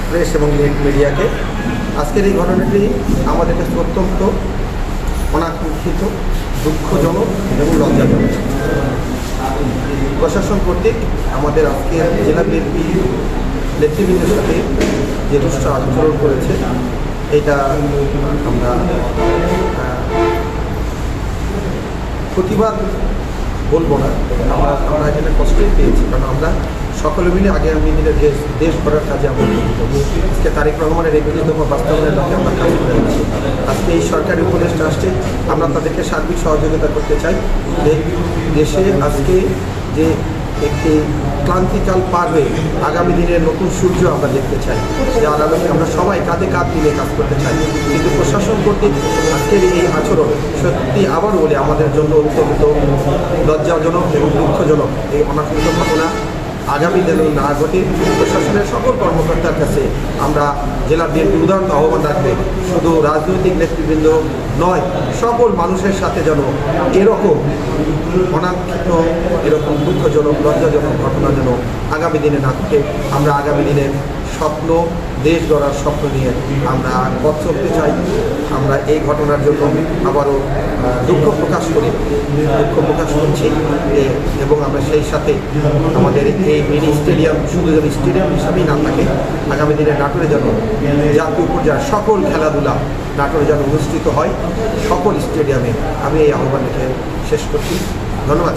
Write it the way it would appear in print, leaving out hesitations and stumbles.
Press এবং মিডিয়াকে। আজকের এই ঘটনাটি আমাদের কাছে অত্যন্ত অনাকাঙ্ক্ষিত, দুঃখজনক এবং লজ্জাজনক। প্রশাসন কর্তৃক আমাদের আজকের জেলা বিএনপি নেতৃবৃন্দের সাথে যে দুষ্ট আচরণ করেছে, এটা আমরা প্রতিবাদ বলবো না, আমরা এখানে কষ্টই পেয়েছি, কারণ আমরা সকলে মিলে আগামী দিনে দেশ গড়ার কাজে আমরা আজকে তারেক রহমানের 31তম বাস্তবায়নের লক্ষ্যে আমরা কাজ করে যাচ্ছি। আজকে এই সরকারি উপদেষ্টা আসছে, আমরা তাদেরকে সার্বিক সহযোগিতা করতে চাই। দেশে আজকে যে একটি ক্লান্তিকাল পার হয়ে আগামী দিনের নতুন সূর্য আমরা দেখতে চাই, যার আলোকে আমরা সবাই কাঁধে কাঁধ মিলে কাজ করতে চাই। কিন্তু প্রশাসন কর্তৃক আজকের এই আচরণ সত্যি আবার বলে আমাদের জন্য অত্যন্ত লজ্জাজনক এবং দুঃখজনক। এই অনাকাঙ্ক্ষিত ঘটনা আগামী দিনে না ঘটে প্রশাসনের সকল কর্মকর্তার কাছে আমরা জেলা বিএনপির উদাহরণ আহ্বান রাখবে, শুধু রাজনৈতিক নেতৃবৃন্দ নয়, সকল মানুষের সাথে যেন এরকম অনাকাঙ্ক্ষিত, এরকম দুঃখজনক, লজ্জাজনক ঘটনা যেন আগামী দিনে না ঘটে। আমরা আগামী দিনের স্বপ্ন, দেশ গড়ার স্বপ্ন নিয়ে আমরা পথ চলতে চাই। আমরা এই ঘটনার জন্য আবারও দুঃখ প্রকাশ করছি এবং আমরা সেই সাথে আমাদের এই মিনি স্টেডিয়াম শুধু যেন স্টেডিয়াম হিসাবেই না থাকে, আগামী দিনে নাটোরে যেন জাতীয় পর্যায়ে সকল খেলাধুলা নাটোরে যেন অনুষ্ঠিত হয় সকল স্টেডিয়ামে। আমি এই আহ্বান রেখে শেষ করছি। ধন্যবাদ।